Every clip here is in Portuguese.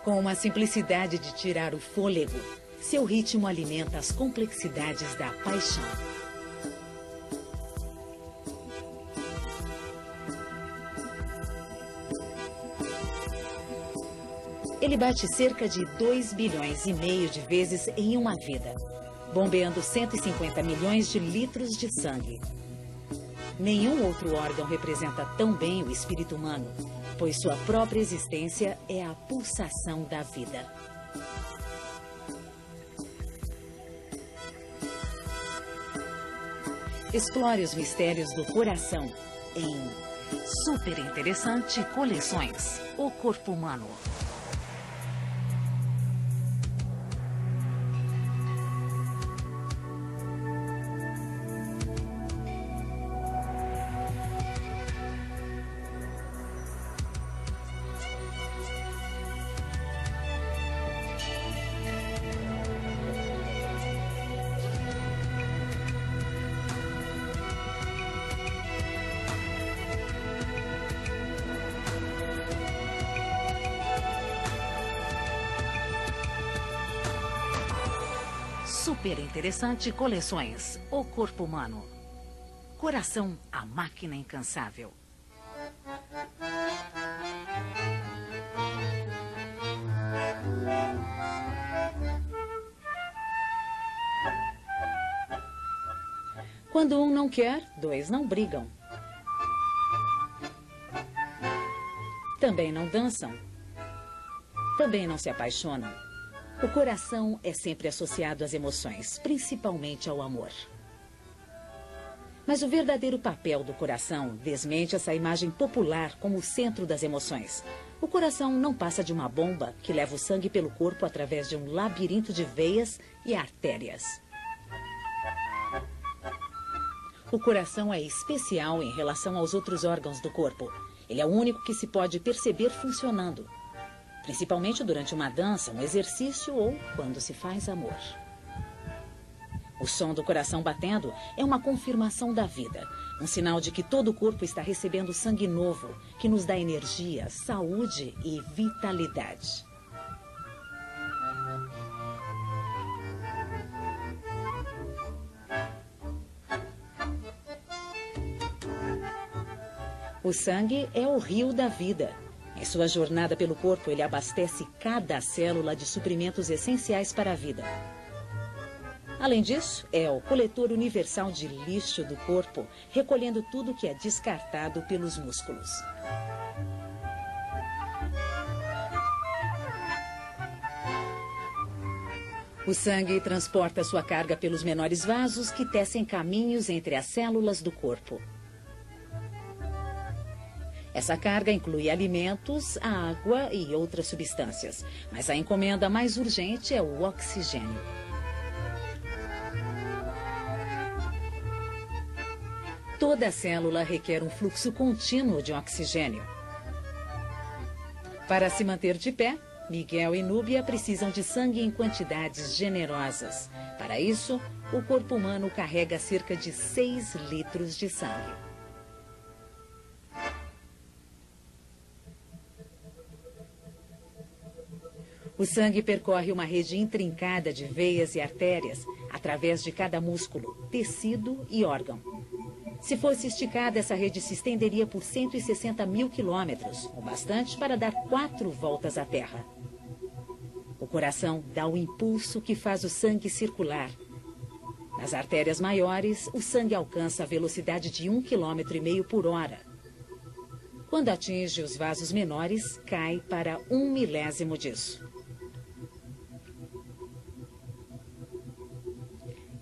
Com uma simplicidade de tirar o fôlego, seu ritmo alimenta as complexidades da paixão. Ele bate cerca de 2,5 bilhões de vezes em uma vida, bombeando 150 milhões de litros de sangue. Nenhum outro órgão representa tão bem o espírito humano, pois sua própria existência é a pulsação da vida. Explore os mistérios do coração em Super Interessante Coleções: O Corpo Humano. Super Interessante Coleções: O Corpo Humano. Coração, a máquina incansável. Quando um não quer, dois não brigam. Também não dançam. Também não se apaixonam. O coração é sempre associado às emoções, principalmente ao amor. Mas o verdadeiro papel do coração desmente essa imagem popular como o centro das emoções. O coração não passa de uma bomba que leva o sangue pelo corpo através de um labirinto de veias e artérias. O coração é especial em relação aos outros órgãos do corpo. Ele é o único que se pode perceber funcionando, principalmente durante uma dança, um exercício ou quando se faz amor. O som do coração batendo é uma confirmação da vida, um sinal de que todo o corpo está recebendo sangue novo, que nos dá energia, saúde e vitalidade. O sangue é o rio da vida. Em sua jornada pelo corpo, ele abastece cada célula de suprimentos essenciais para a vida. Além disso, é o coletor universal de lixo do corpo, recolhendo tudo que é descartado pelos músculos. O sangue transporta sua carga pelos menores vasos que tecem caminhos entre as células do corpo. Essa carga inclui alimentos, água e outras substâncias, mas a encomenda mais urgente é o oxigênio. Toda célula requer um fluxo contínuo de oxigênio. Para se manter de pé, Miguel e Núbia precisam de sangue em quantidades generosas. Para isso, o corpo humano carrega cerca de 6 litros de sangue. O sangue percorre uma rede intrincada de veias e artérias através de cada músculo, tecido e órgão. Se fosse esticada, essa rede se estenderia por 160 mil quilômetros, o bastante para dar 4 voltas à Terra. O coração dá o impulso que faz o sangue circular. Nas artérias maiores, o sangue alcança a velocidade de 1,5 km por hora. Quando atinge os vasos menores, cai para 1 milésimo disso.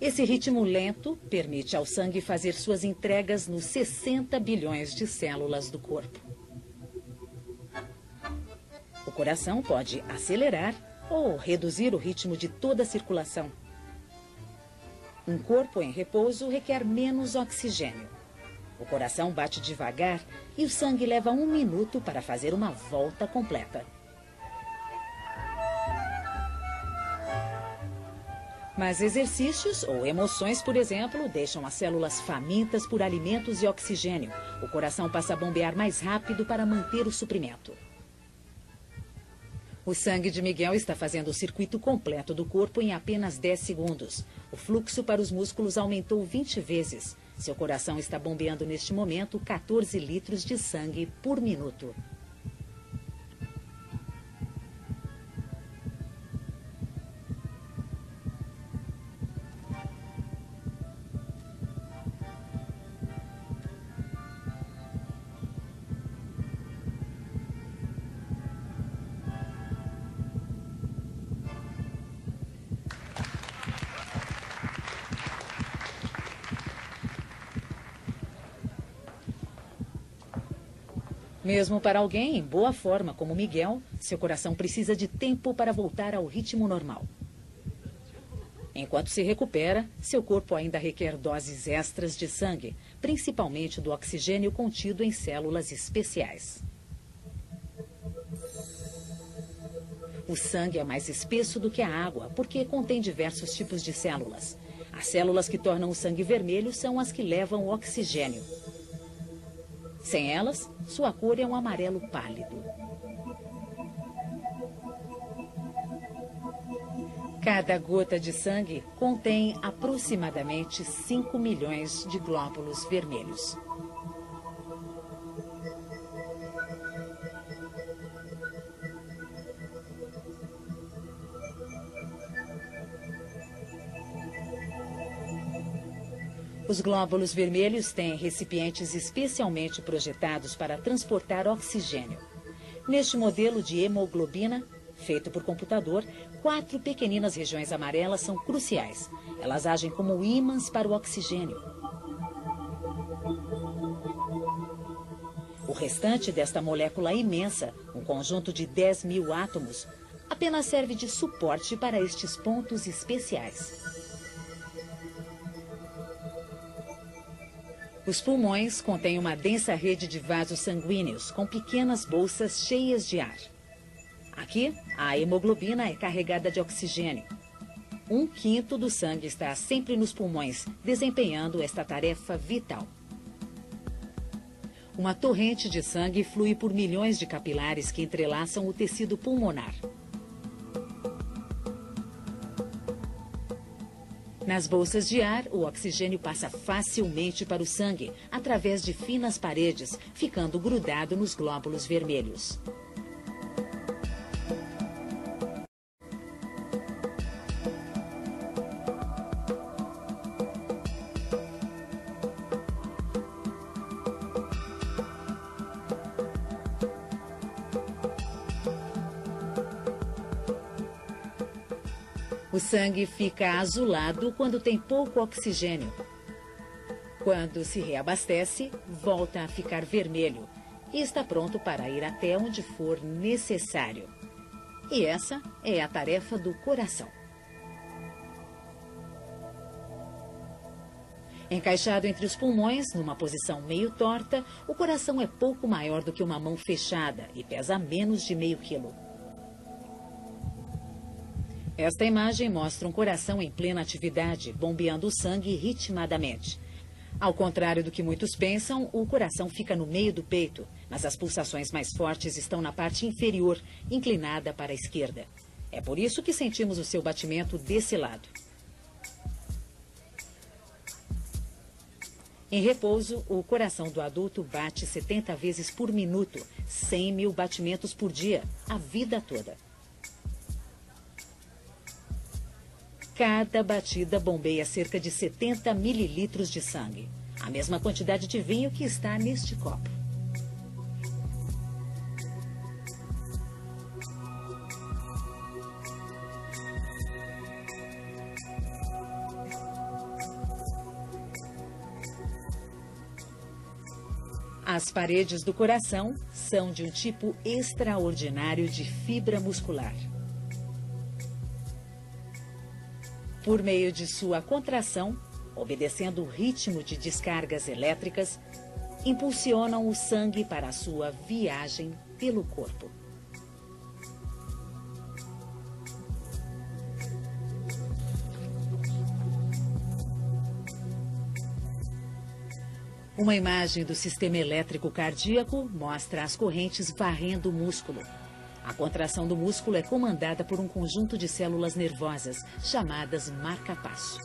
Esse ritmo lento permite ao sangue fazer suas entregas nos 60 bilhões de células do corpo. O coração pode acelerar ou reduzir o ritmo de toda a circulação. Um corpo em repouso requer menos oxigênio. O coração bate devagar e o sangue leva 1 minuto para fazer uma volta completa. Mas exercícios ou emoções, por exemplo, deixam as células famintas por alimentos e oxigênio. O coração passa a bombear mais rápido para manter o suprimento. O sangue de Miguel está fazendo o circuito completo do corpo em apenas 10 segundos. O fluxo para os músculos aumentou 20 vezes. Seu coração está bombeando neste momento 14 litros de sangue por minuto. Mesmo para alguém em boa forma como Miguel, seu coração precisa de tempo para voltar ao ritmo normal. Enquanto se recupera, seu corpo ainda requer doses extras de sangue, principalmente do oxigênio contido em células especiais. O sangue é mais espesso do que a água, porque contém diversos tipos de células. As células que tornam o sangue vermelho são as que levam o oxigênio. Sem elas, sua cor é um amarelo pálido. Cada gota de sangue contém aproximadamente 5 milhões de glóbulos vermelhos. Os glóbulos vermelhos têm recipientes especialmente projetados para transportar oxigênio. Neste modelo de hemoglobina, feito por computador, 4 pequeninas regiões amarelas são cruciais. Elas agem como ímãs para o oxigênio. O restante desta molécula imensa, um conjunto de 10 mil átomos, apenas serve de suporte para estes pontos especiais. Os pulmões contêm uma densa rede de vasos sanguíneos com pequenas bolsas cheias de ar. Aqui, a hemoglobina é carregada de oxigênio. 1/5 do sangue está sempre nos pulmões, desempenhando esta tarefa vital. Uma torrente de sangue flui por milhões de capilares que entrelaçam o tecido pulmonar. Nas bolsas de ar, o oxigênio passa facilmente para o sangue, através de finas paredes, ficando grudado nos glóbulos vermelhos. O sangue fica azulado quando tem pouco oxigênio. Quando se reabastece, volta a ficar vermelho e está pronto para ir até onde for necessário. E essa é a tarefa do coração. Encaixado entre os pulmões, numa posição meio torta, o coração é pouco maior do que uma mão fechada e pesa menos de meio quilo. Esta imagem mostra um coração em plena atividade, bombeando o sangue ritmadamente. Ao contrário do que muitos pensam, o coração fica no meio do peito, mas as pulsações mais fortes estão na parte inferior, inclinada para a esquerda. É por isso que sentimos o seu batimento desse lado. Em repouso, o coração do adulto bate 70 vezes por minuto, 100 mil batimentos por dia, a vida toda. Cada batida bombeia cerca de 70 mililitros de sangue, a mesma quantidade de vinho que está neste copo. As paredes do coração são de um tipo extraordinário de fibra muscular. Por meio de sua contração, obedecendo o ritmo de descargas elétricas, impulsionam o sangue para a sua viagem pelo corpo. Uma imagem do sistema elétrico cardíaco mostra as correntes varrendo o músculo. A contração do músculo é comandada por um conjunto de células nervosas, chamadas marca-passo.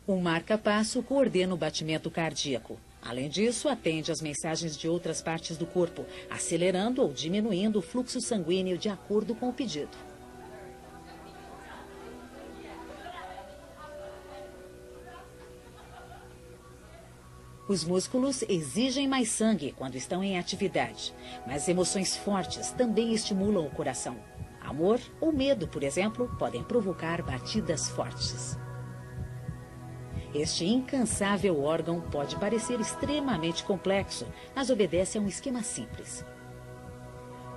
O marca-passo coordena o batimento cardíaco. Além disso, atende às mensagens de outras partes do corpo, acelerando ou diminuindo o fluxo sanguíneo de acordo com o pedido. Os músculos exigem mais sangue quando estão em atividade, mas emoções fortes também estimulam o coração. Amor ou medo, por exemplo, podem provocar batidas fortes. Este incansável órgão pode parecer extremamente complexo, mas obedece a um esquema simples.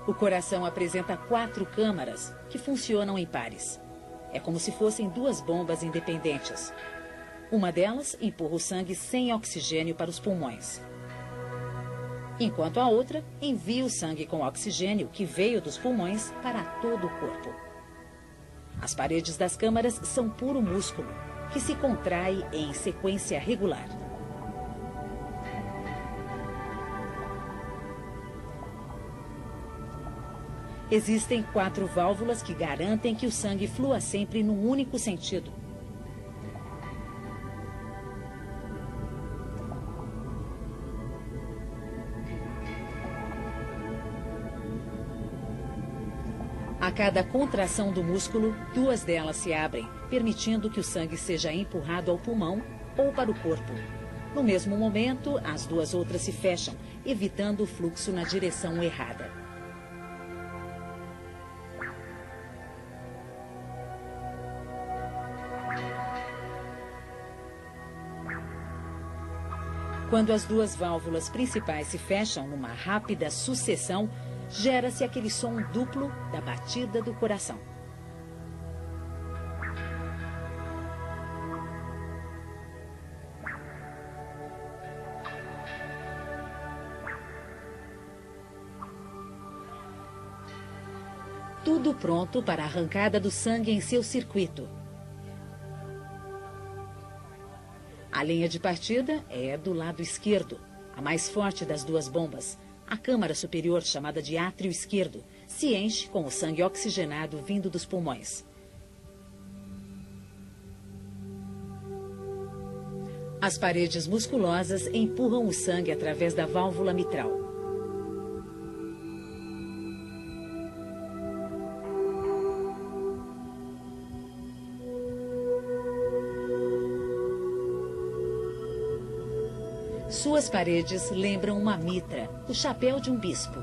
O coração apresenta 4 câmaras que funcionam em pares. É como se fossem 2 bombas independentes. Uma delas empurra o sangue sem oxigênio para os pulmões, enquanto a outra envia o sangue com oxigênio que veio dos pulmões para todo o corpo. As paredes das câmaras são puro músculo, que se contrai em sequência regular. Existem 4 válvulas que garantem que o sangue flua sempre num único sentido. A cada contração do músculo, 2 delas se abrem, permitindo que o sangue seja empurrado ao pulmão ou para o corpo. No mesmo momento, as 2 outras se fecham, evitando o fluxo na direção errada. Quando as 2 válvulas principais se fecham numa rápida sucessão, gera-se aquele som duplo da batida do coração. Tudo pronto para a arrancada do sangue em seu circuito. A linha de partida é do lado esquerdo, a mais forte das 2 bombas. A câmara superior, chamada de átrio esquerdo, se enche com o sangue oxigenado vindo dos pulmões. As paredes musculosas empurram o sangue através da válvula mitral. Suas paredes lembram uma mitra, o chapéu de um bispo.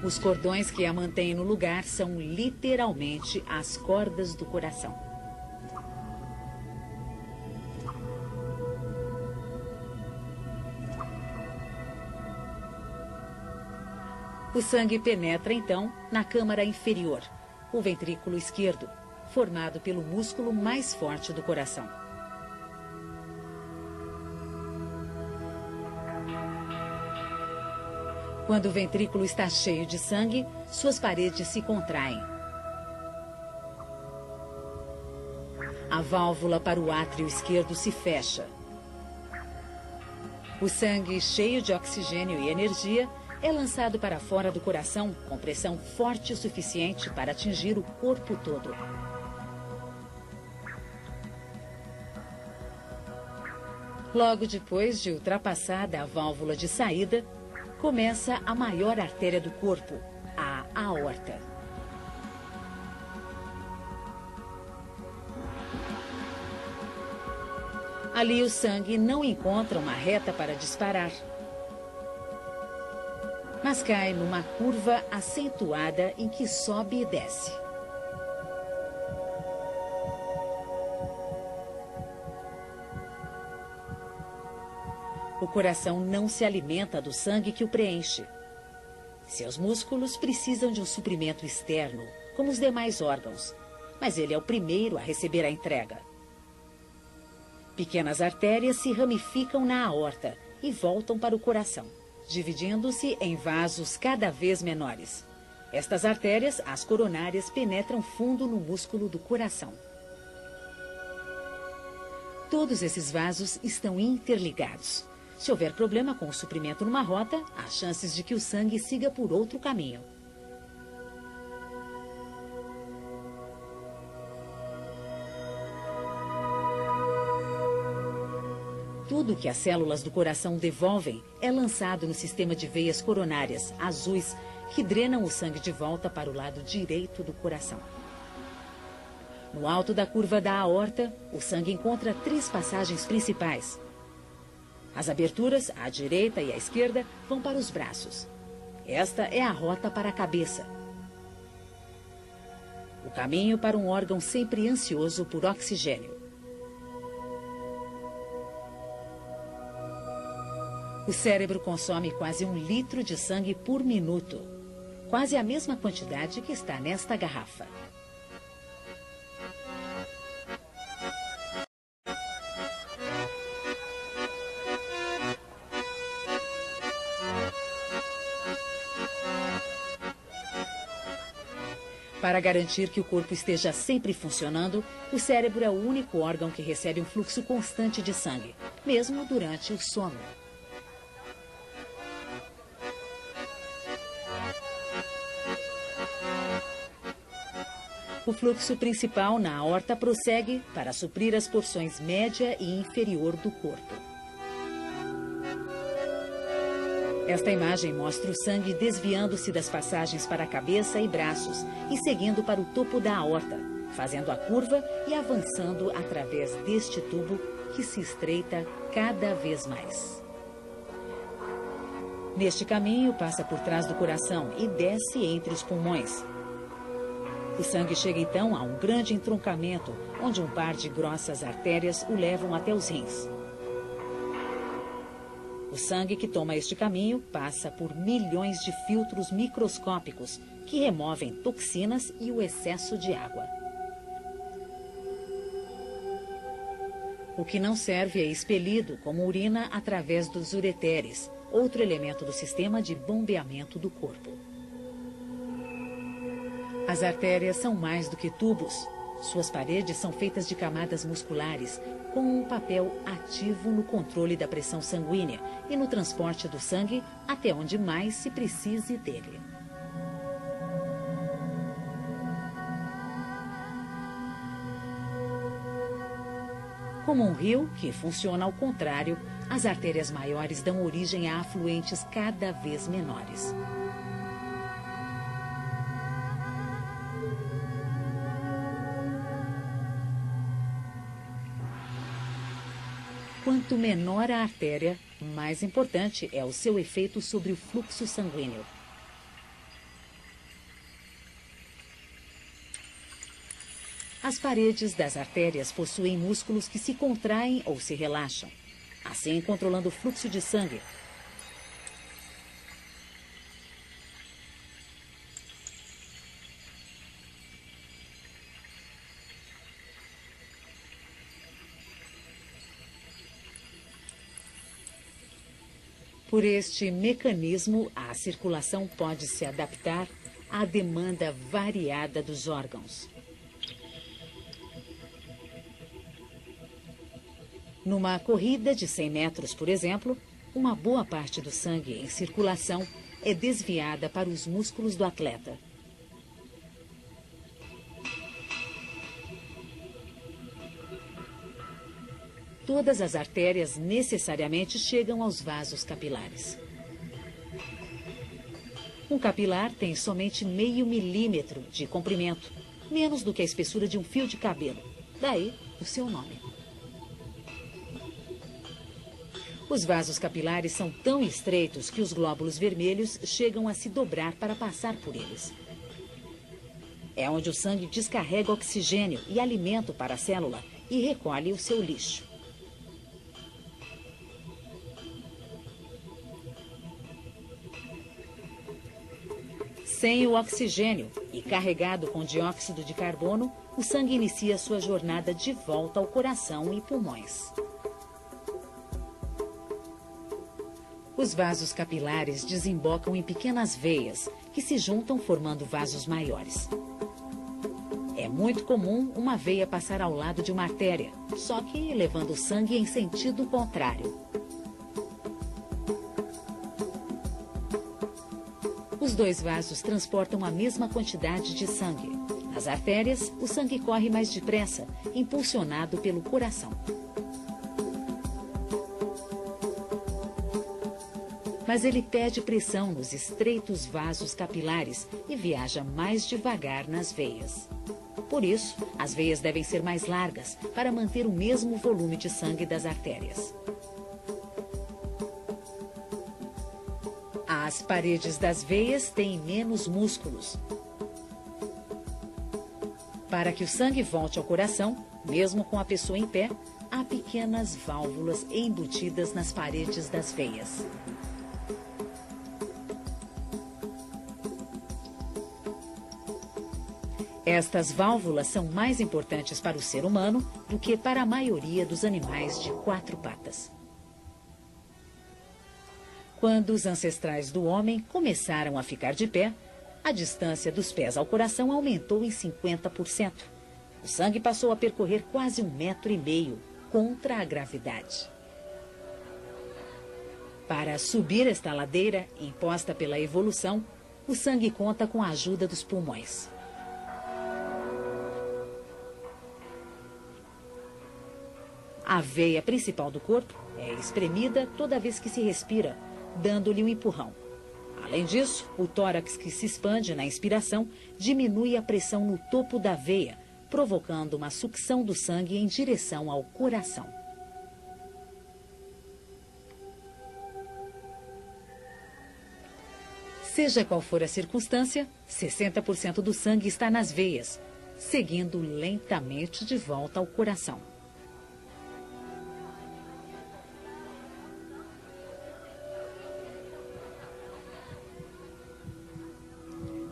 Os cordões que a mantêm no lugar são literalmente as cordas do coração. O sangue penetra, então, na câmara inferior, o ventrículo esquerdo, formado pelo músculo mais forte do coração. Quando o ventrículo está cheio de sangue, suas paredes se contraem. A válvula para o átrio esquerdo se fecha. O sangue, cheio de oxigênio e energia, é lançado para fora do coração com pressão forte o suficiente para atingir o corpo todo. Logo depois de ultrapassada a válvula de saída, começa a maior artéria do corpo, a aorta. Ali o sangue não encontra uma reta para disparar, mas cai numa curva acentuada em que sobe e desce. O coração não se alimenta do sangue que o preenche. Seus músculos precisam de um suprimento externo, como os demais órgãos, mas ele é o primeiro a receber a entrega. Pequenas artérias se ramificam na aorta e voltam para o coração, dividindo-se em vasos cada vez menores. Estas artérias, as coronárias, penetram fundo no músculo do coração. Todos esses vasos estão interligados. Se houver problema com o suprimento numa rota, há chances de que o sangue siga por outro caminho. Tudo que as células do coração devolvem é lançado no sistema de veias coronárias, azuis, que drenam o sangue de volta para o lado direito do coração. No alto da curva da aorta, o sangue encontra 3 passagens principais. As aberturas, à direita e à esquerda, vão para os braços. Esta é a rota para a cabeça. O caminho para um órgão sempre ansioso por oxigênio. O cérebro consome quase 1 litro de sangue por minuto. Quase a mesma quantidade que está nesta garrafa. Para garantir que o corpo esteja sempre funcionando, o cérebro é o único órgão que recebe um fluxo constante de sangue, mesmo durante o sono. O fluxo principal na aorta prossegue para suprir as porções média e inferior do corpo. Esta imagem mostra o sangue desviando-se das passagens para a cabeça e braços e seguindo para o topo da aorta, fazendo a curva e avançando através deste tubo que se estreita cada vez mais. Neste caminho, passa por trás do coração e desce entre os pulmões. O sangue chega então a um grande entroncamento, onde um par de grossas artérias o levam até os rins. O sangue que toma este caminho passa por milhões de filtros microscópicos que removem toxinas e o excesso de água. O que não serve é expelido como urina através dos ureteres, outro elemento do sistema de bombeamento do corpo. As artérias são mais do que tubos. Suas paredes são feitas de camadas musculares, com um papel ativo no controle da pressão sanguínea e no transporte do sangue até onde mais se precise dele. Como um rio que funciona ao contrário, as artérias maiores dão origem a afluentes cada vez menores. Quanto menor a artéria, mais importante é o seu efeito sobre o fluxo sanguíneo. As paredes das artérias possuem músculos que se contraem ou se relaxam, assim controlando o fluxo de sangue. Por este mecanismo, a circulação pode se adaptar à demanda variada dos órgãos. Numa corrida de 100 metros, por exemplo, uma boa parte do sangue em circulação é desviada para os músculos do atleta. Todas as artérias necessariamente chegam aos vasos capilares. Um capilar tem somente meio milímetro de comprimento, menos do que a espessura de um fio de cabelo. Daí o seu nome. Os vasos capilares são tão estreitos que os glóbulos vermelhos chegam a se dobrar para passar por eles. É onde o sangue descarrega oxigênio e alimento para a célula e recolhe o seu lixo. Sem o oxigênio e carregado com dióxido de carbono, o sangue inicia sua jornada de volta ao coração e pulmões. Os vasos capilares desembocam em pequenas veias, que se juntam formando vasos maiores. É muito comum uma veia passar ao lado de uma artéria, só que levando o sangue em sentido contrário. Os dois vasos transportam a mesma quantidade de sangue. Nas artérias, o sangue corre mais depressa, impulsionado pelo coração. Mas ele perde pressão nos estreitos vasos capilares e viaja mais devagar nas veias. Por isso, as veias devem ser mais largas para manter o mesmo volume de sangue das artérias. As paredes das veias têm menos músculos. Para que o sangue volte ao coração, mesmo com a pessoa em pé, há pequenas válvulas embutidas nas paredes das veias. Estas válvulas são mais importantes para o ser humano do que para a maioria dos animais de 4 patas. Quando os ancestrais do homem começaram a ficar de pé, a distância dos pés ao coração aumentou em 50%. O sangue passou a percorrer quase 1,5 metro contra a gravidade. Para subir esta ladeira, imposta pela evolução, o sangue conta com a ajuda dos pulmões. A veia principal do corpo é espremida toda vez que se respira, dando-lhe um empurrão. Além disso, o tórax que se expande na inspiração diminui a pressão no topo da veia, provocando uma sucção do sangue em direção ao coração. Seja qual for a circunstância, 60% do sangue está nas veias, seguindo lentamente de volta ao coração.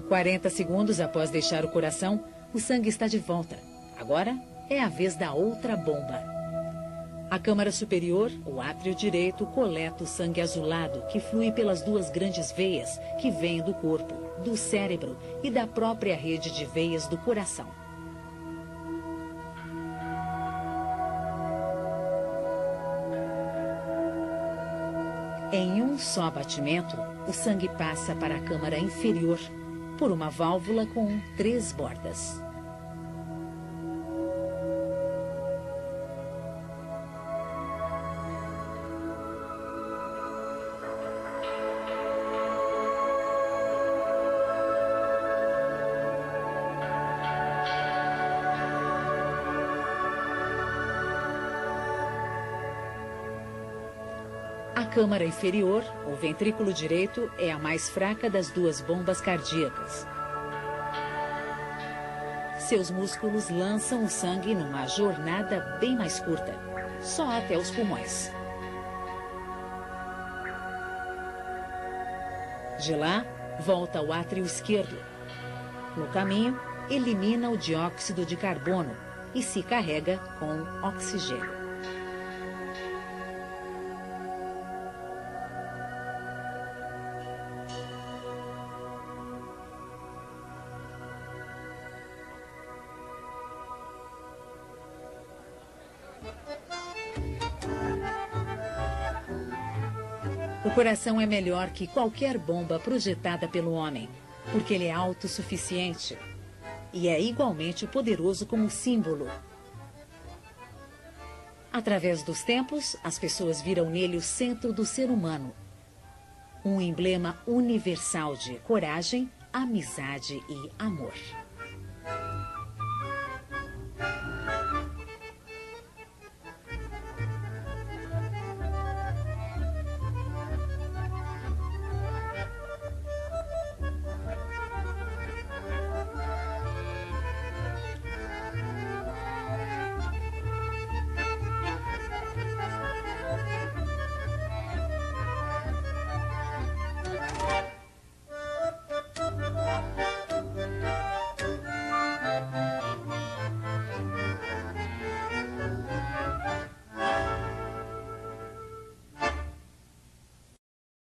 40 segundos após deixar o coração, o sangue está de volta. Agora é a vez da outra bomba. A câmara superior, o átrio direito, coleta o sangue azulado que flui pelas 2 grandes veias que vêm do corpo, do cérebro e da própria rede de veias do coração. Em um só batimento, o sangue passa para a câmara inferior, por uma válvula com 3 bordas. A câmara inferior, o ventrículo direito, é a mais fraca das 2 bombas cardíacas. Seus músculos lançam o sangue numa jornada bem mais curta, só até os pulmões. De lá, volta ao átrio esquerdo. No caminho, elimina o dióxido de carbono e se carrega com oxigênio. O coração é melhor que qualquer bomba projetada pelo homem, porque ele é autossuficiente e é igualmente poderoso como símbolo. Através dos tempos, as pessoas viram nele o centro do ser humano, um emblema universal de coragem, amizade e amor.